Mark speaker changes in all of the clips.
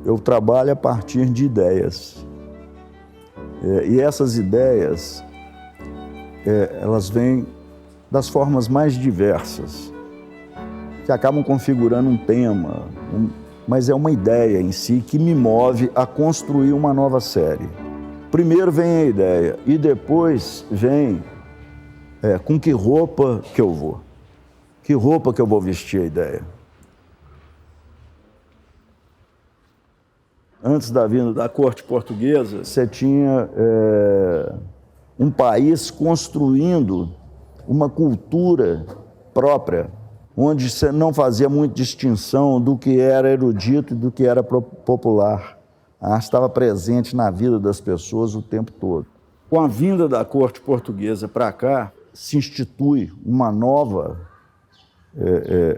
Speaker 1: Eu trabalho a partir de ideias. E essas ideias, elas vêm das formas mais diversas, que acabam configurando um tema, mas é uma ideia em si que me move a construir uma nova série. Primeiro vem a ideia e depois vem com que roupa que eu vou. Que roupa que eu vou vestir a ideia. Antes da vinda da corte portuguesa, você tinha um país construindo uma cultura própria, onde você não fazia muita distinção do que era erudito e do que era popular. A arte estava presente na vida das pessoas o tempo todo. Com a vinda da corte portuguesa para cá, se institui uma nova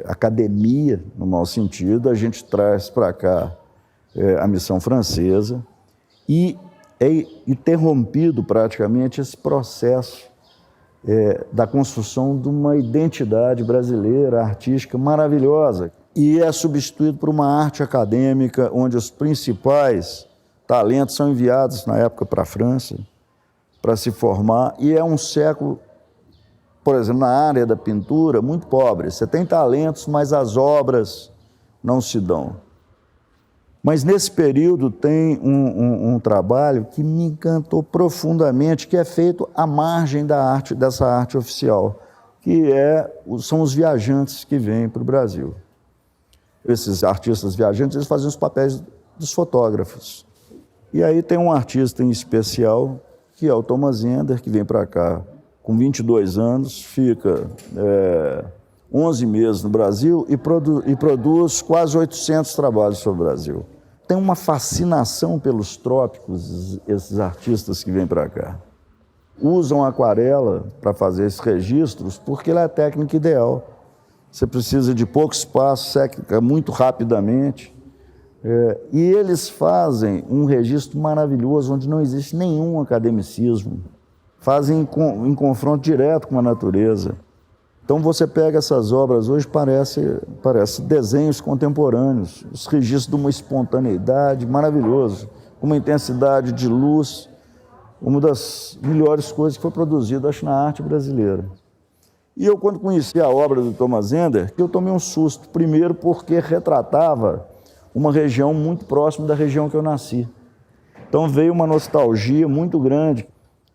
Speaker 1: academia, no mau sentido. A gente traz para cá a missão francesa e é interrompido praticamente esse processo da construção de uma identidade brasileira, artística maravilhosa, e é substituído por uma arte acadêmica onde os principais talentos são enviados na época para a França para se formar, e é um século, por exemplo, na área da pintura, muito pobre. Você tem talentos, mas as obras não se dão. Mas nesse período tem um trabalho que me encantou profundamente, que é feito à margem dessa arte oficial, que são os viajantes que vêm para o Brasil. Esses artistas viajantes, eles fazem os papéis dos fotógrafos. E aí tem um artista em especial, que é o Thomas Ender, que vem para cá com 22 anos, fica 11 meses no Brasil e produz quase 800 trabalhos sobre o Brasil. Tem uma fascinação pelos trópicos, esses artistas que vêm para cá. Usam aquarela para fazer esses registros porque ela é a técnica ideal. Você precisa de pouco espaço, seca muito rapidamente. E eles fazem um registro maravilhoso, onde não existe nenhum academicismo. Fazem em confronto direto com a natureza. Então você pega essas obras hoje, parece desenhos contemporâneos, os registros de uma espontaneidade maravilhosa, uma intensidade de luz, uma das melhores coisas que foi produzida, acho, na arte brasileira. E eu, quando conheci a obra do Thomas Ender, eu tomei um susto, primeiro porque retratava uma região muito próxima da região que eu nasci. Então veio uma nostalgia muito grande.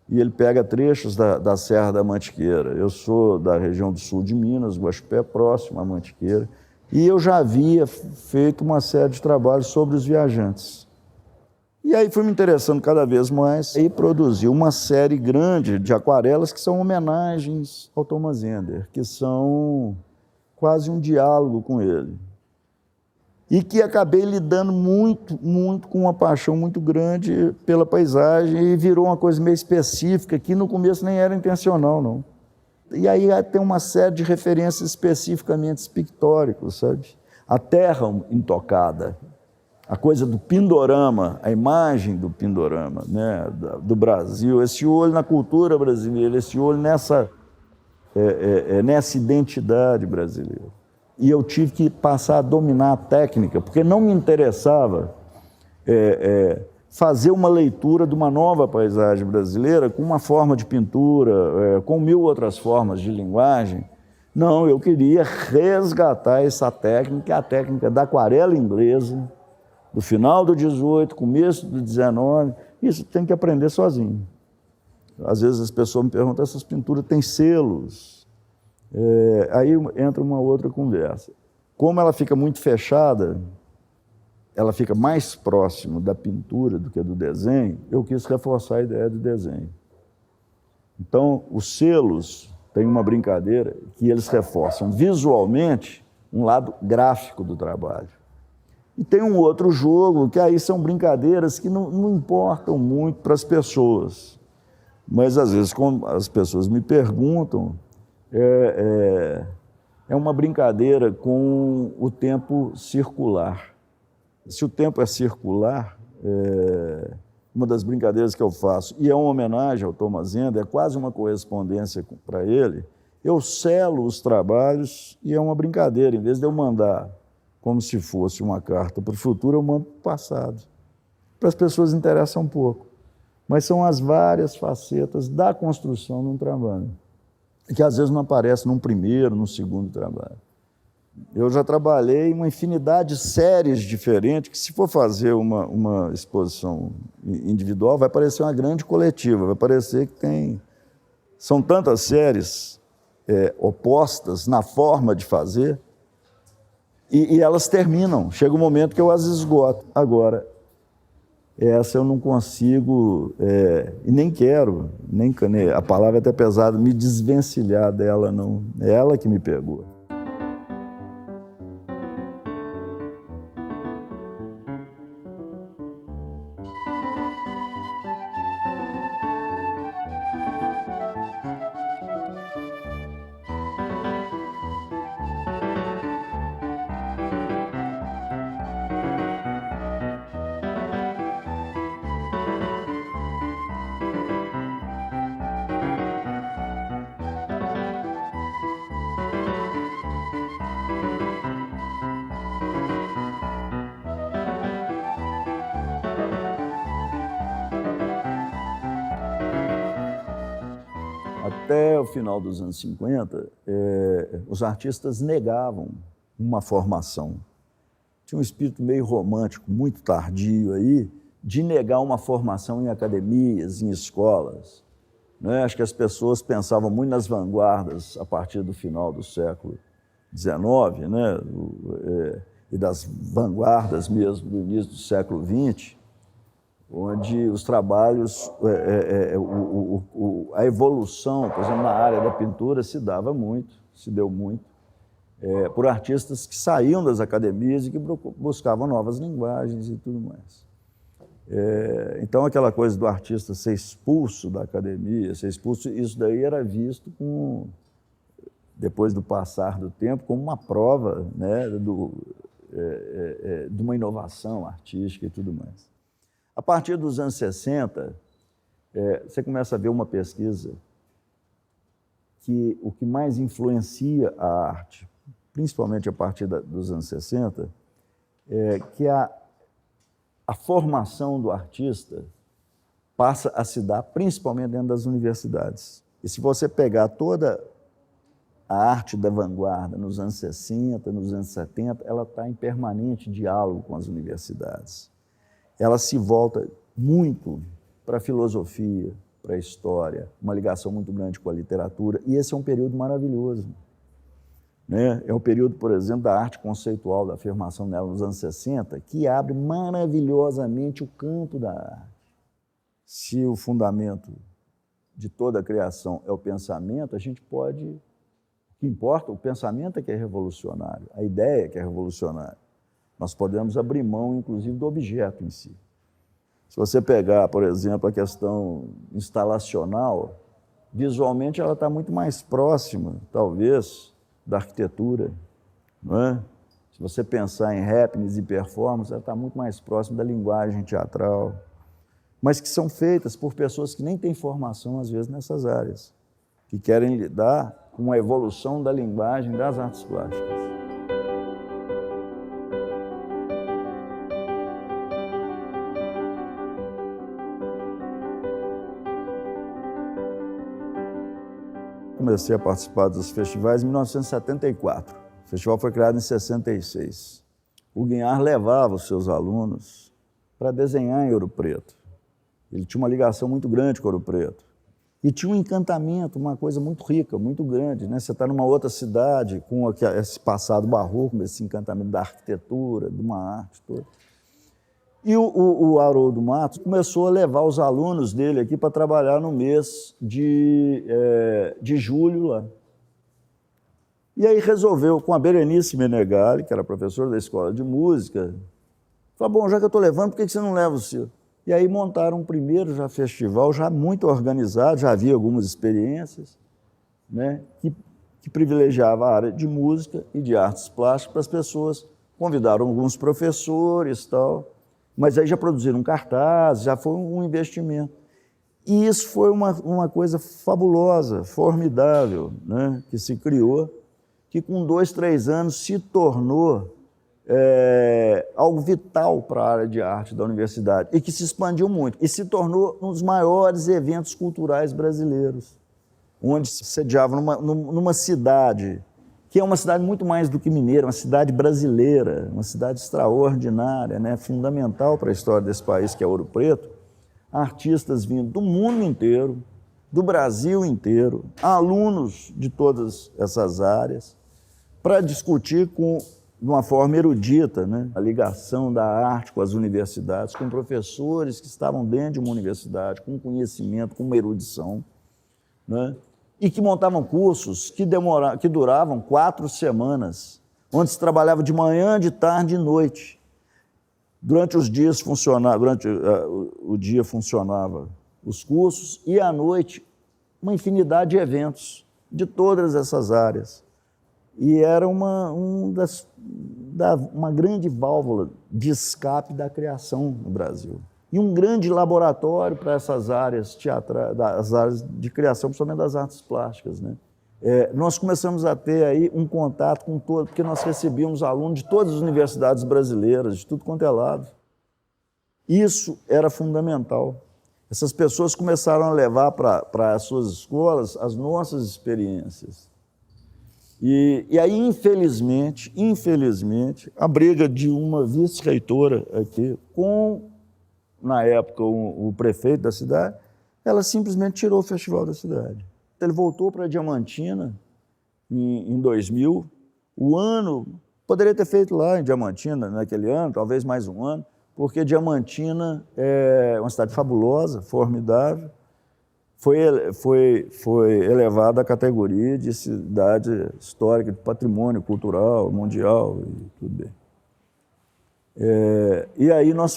Speaker 1: E ele pega trechos da Serra da Mantiqueira. Eu sou da região do sul de Minas, Guaxupé, próximo à Mantiqueira, e eu já havia feito uma série de trabalhos sobre os viajantes. E aí fui me interessando cada vez mais e produzi uma série grande de aquarelas que são homenagens ao Thomas Ender, que são quase um diálogo com ele. E que acabei lidando muito com uma paixão muito grande pela paisagem e virou uma coisa meio específica, que no começo nem era intencional, não. E aí tem uma série de referências especificamente pictóricas, sabe? A terra intocada, a coisa do pindorama, a imagem do pindorama, né, do Brasil, esse olho na cultura brasileira, esse olho nessa identidade brasileira. E eu tive que passar a dominar a técnica, porque não me interessava fazer uma leitura de uma nova paisagem brasileira com uma forma de pintura, com 1000 outras formas de linguagem. Não, eu queria resgatar essa técnica, a técnica da aquarela inglesa, do final do 18, começo do 19. Isso tem que aprender sozinho. Às vezes as pessoas me perguntam, essas pinturas têm selos? Aí entra uma outra conversa. Como ela fica muito fechada, ela fica mais próximo da pintura do que do desenho, eu quis reforçar a ideia do desenho. Então, os selos têm uma brincadeira que eles reforçam visualmente um lado gráfico do trabalho. E tem um outro jogo, que aí são brincadeiras que não importam muito para as pessoas. Mas, às vezes, quando as pessoas me perguntam, é uma brincadeira com o tempo circular. Se o tempo é circular, uma das brincadeiras que eu faço, e é uma homenagem ao Thomas Ender, é quase uma correspondência para ele, eu selo os trabalhos e é uma brincadeira. Em vez de eu mandar como se fosse uma carta para o futuro, eu mando para o passado. Para as pessoas interessa um pouco, mas são as várias facetas da construção de um trabalho, que às vezes não aparece num primeiro, num segundo trabalho. Eu já trabalhei em uma infinidade de séries diferentes, que se for fazer uma exposição individual, vai parecer uma grande coletiva, vai parecer que são tantas séries opostas na forma de fazer, e elas terminam, chega um momento que eu as esgoto. Agora, essa eu não consigo, e nem quero, a palavra é até pesada, me desvencilhar dela, não. É ela que me pegou. Até o final dos anos 50, os artistas negavam uma formação. Tinha um espírito meio romântico, muito tardio aí, de negar uma formação em academias, em escolas. Né? Acho que as pessoas pensavam muito nas vanguardas a partir do final do século XIX, né? E das vanguardas mesmo do início do século XX, onde os trabalhos, a evolução, por exemplo, na área da pintura se deu muito, por artistas que saíam das academias e que buscavam novas linguagens e tudo mais. Então, aquela coisa do artista ser expulso da academia, isso daí era visto, depois do passar do tempo, como uma prova, né, de uma inovação artística e tudo mais. A partir dos anos 60, você começa a ver uma pesquisa que o que mais influencia a arte, principalmente a partir dos anos 60, é que a formação do artista passa a se dar principalmente dentro das universidades. E se você pegar toda a arte da vanguarda nos anos 60, nos anos 70, ela está em permanente diálogo com as universidades. Ela se volta muito para a filosofia, para a história, uma ligação muito grande com a literatura, e esse é um período maravilhoso. Né? É o período, por exemplo, da arte conceitual, da afirmação dela nos anos 60, que abre maravilhosamente o campo da arte. Se o fundamento de toda a criação é o pensamento, a gente pode... O que importa, o pensamento é que é revolucionário, a ideia é que é revolucionária. Nós podemos abrir mão, inclusive, do objeto em si. Se você pegar, por exemplo, a questão instalacional, visualmente ela está muito mais próxima, talvez, da arquitetura, não é? Se você pensar em happenings e performance, ela está muito mais próxima da linguagem teatral, mas que são feitas por pessoas que nem têm formação, às vezes, nessas áreas, que querem lidar com a evolução da linguagem das artes plásticas. Comecei a participar dos festivais em 1974. O festival foi criado em 66. O Guinhar levava os seus alunos para desenhar em Ouro Preto. Ele tinha uma ligação muito grande com Ouro Preto. E tinha um encantamento, uma coisa muito rica, muito grande, né? Você está numa outra cidade com esse passado barroco, esse encantamento da arquitetura, de uma arte toda. E o Haroldo Matos começou a levar os alunos dele aqui para trabalhar no mês de julho lá. E aí resolveu, com a Berenice Menegali, que era professora da escola de música, falou, bom, já que eu estou levando, por que você não leva o seu? E aí montaram um primeiro festival, já muito organizado, já havia algumas experiências, né, que privilegiava a área de música e de artes plásticas para as pessoas. Convidaram alguns professores e tal, mas aí já produziram cartazes, já foi um investimento. E isso foi uma coisa fabulosa, formidável, né, que se criou, que com 2, 3 anos se tornou algo vital para a área de arte da universidade e que se expandiu muito e se tornou um dos maiores eventos culturais brasileiros, onde se sediava numa cidade que é uma cidade muito mais do que mineira, uma cidade brasileira, uma cidade extraordinária, né, fundamental para a história desse país, que é Ouro Preto, artistas vindo do mundo inteiro, do Brasil inteiro, alunos de todas essas áreas, para discutir de uma forma erudita, né, a ligação da arte com as universidades, com professores que estavam dentro de uma universidade, com conhecimento, com uma erudição, né, e que montavam cursos que duravam 4 semanas, onde se trabalhava de manhã, de tarde e de noite. Durante o dia funcionava os cursos e à noite uma infinidade de eventos de todas essas áreas. E era uma grande válvula de escape da criação no Brasil. E um grande laboratório para essas áreas teatrais, das áreas de criação, principalmente das artes plásticas, né? Nós começamos a ter aí um contato com todo, porque nós recebíamos alunos de todas as universidades brasileiras, de tudo quanto é lado. Isso era fundamental. Essas pessoas começaram a levar para as suas escolas as nossas experiências. E aí, infelizmente, a briga de uma vice-reitora aqui com, na época, o prefeito da cidade, ela simplesmente tirou o festival da cidade. Ele voltou para Diamantina em 2000. O ano, poderia ter feito lá em Diamantina naquele ano, talvez mais um ano, porque Diamantina é uma cidade fabulosa, formidável, foi elevada à categoria de cidade histórica, de patrimônio cultural mundial e tudo bem. E aí nós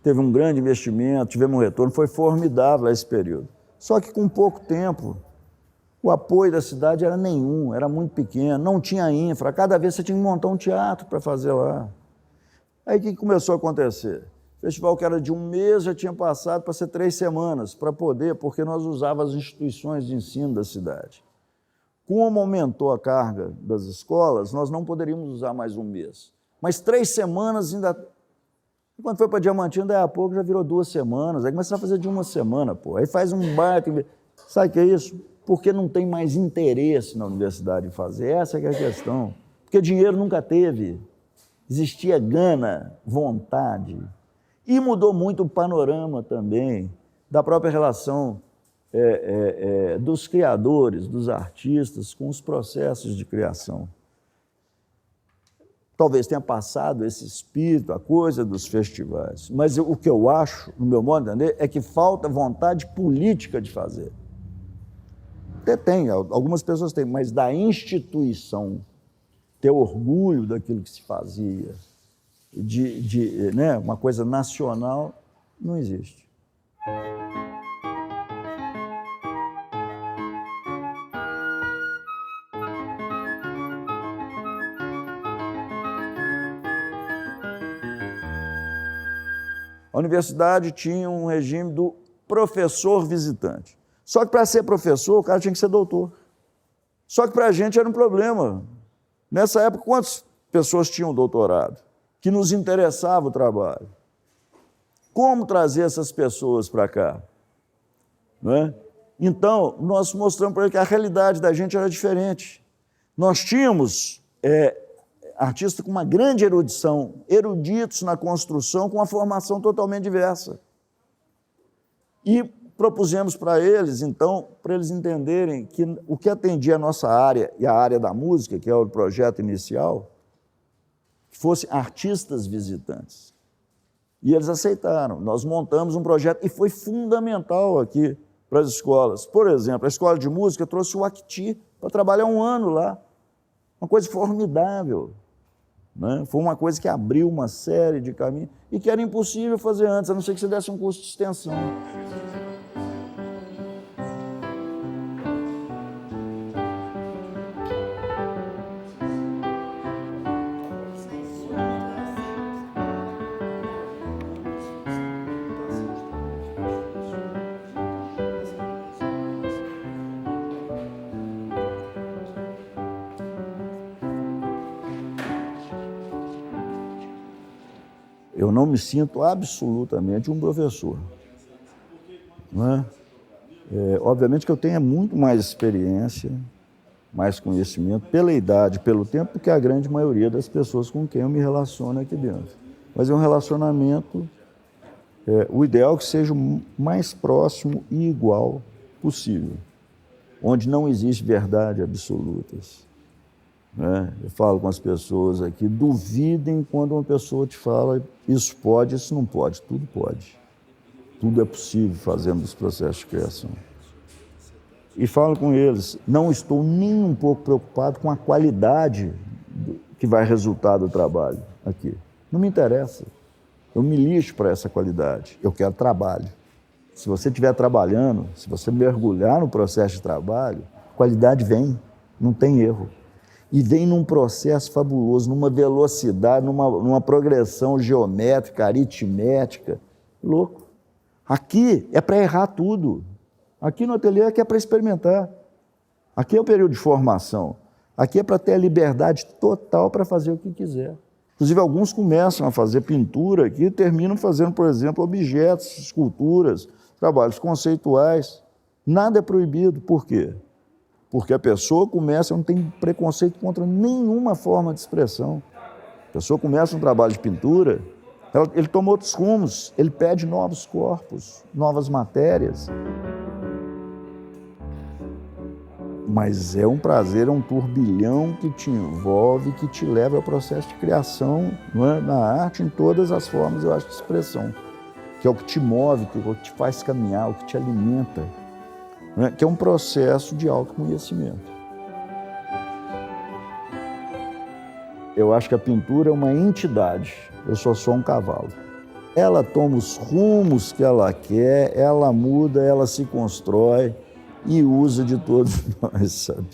Speaker 1: teve um grande investimento, tivemos um retorno, foi formidável esse período. Só que com pouco tempo, o apoio da cidade era nenhum, era muito pequeno, não tinha infra, cada vez você tinha que montar um teatro para fazer lá. Aí o que começou a acontecer? O festival que era de um mês já tinha passado para ser 3 semanas, porque nós usávamos as instituições de ensino da cidade. Como aumentou a carga das escolas, nós não poderíamos usar mais um mês. Mas 3 semanas ainda... Quando foi para Diamantina, daí a pouco já virou 2 semanas, aí começou a fazer de 1 semana, pô. Aí faz um baita... Sabe o que é isso? Porque não tem mais interesse na universidade em fazer, essa que é a questão. Porque dinheiro nunca teve, existia gana, vontade. E mudou muito o panorama também da própria relação dos criadores, dos artistas, com os processos de criação. Talvez tenha passado esse espírito, a coisa dos festivais, mas o que eu acho, no meu modo de entender, é que falta vontade política de fazer. Até tem, algumas pessoas têm, mas da instituição, ter orgulho daquilo que se fazia, né, uma coisa nacional, não existe. A universidade tinha um regime do professor visitante. Só que para ser professor, o cara tinha que ser doutor. Só que para a gente era um problema. Nessa época, quantas pessoas tinham doutorado? Que nos interessava o trabalho. Como trazer essas pessoas para cá? Não é? Então, nós mostramos para ele que a realidade da gente era diferente. Nós tínhamos artistas com uma grande erudição, eruditos na construção, com uma formação totalmente diversa. E propusemos para eles, então, para eles entenderem que o que atendia a nossa área e a área da música, que é o projeto inicial, fossem artistas visitantes. E eles aceitaram. Nós montamos um projeto e foi fundamental aqui para as escolas. Por exemplo, a escola de música trouxe o Acti para trabalhar 1 ano lá. Uma coisa formidável. Né? Foi uma coisa que abriu uma série de caminhos e que era impossível fazer antes, a não ser que você desse um curso de extensão. Eu não me sinto absolutamente um professor, não é? Obviamente que eu tenho muito mais experiência, mais conhecimento, pela idade, pelo tempo, que a grande maioria das pessoas com quem eu me relaciono aqui dentro. Mas é um relacionamento, o ideal é que seja o mais próximo e igual possível, onde não existe verdade absolutas. Né? Eu falo com as pessoas aqui, duvidem quando uma pessoa te fala isso pode, isso não pode. Tudo pode. Tudo é possível fazendo os processos de criação. E falo com eles, não estou nem um pouco preocupado com a qualidade que vai resultar do trabalho aqui. Não me interessa. Eu me lixo para essa qualidade. Eu quero trabalho. Se você estiver trabalhando, se você mergulhar no processo de trabalho, qualidade vem, não tem erro. E vem num processo fabuloso, numa velocidade, numa progressão geométrica, aritmética. Louco. Aqui é para errar tudo. Aqui no ateliê aqui é para experimentar. Aqui é o período de formação. Aqui é para ter a liberdade total para fazer o que quiser. Inclusive, alguns começam a fazer pintura aqui e terminam fazendo, por exemplo, objetos, esculturas, trabalhos conceituais. Nada é proibido. Por quê? Porque a pessoa começa, não tem preconceito contra nenhuma forma de expressão. A pessoa começa um trabalho de pintura, ele toma outros rumos, ele pede novos corpos, novas matérias. Mas é um prazer, é um turbilhão que te envolve, que te leva ao processo de criação, não é? Na arte, em todas as formas, eu acho, de expressão. Que é o que te move, que é o que te faz caminhar, o que te alimenta. Não é? Que é um processo de autoconhecimento. Eu acho que a pintura é uma entidade, eu sou só um cavalo. Ela toma os rumos que ela quer, ela muda, ela se constrói e usa de todos nós, sabe?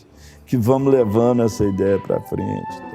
Speaker 1: Que vamos levando essa ideia para frente.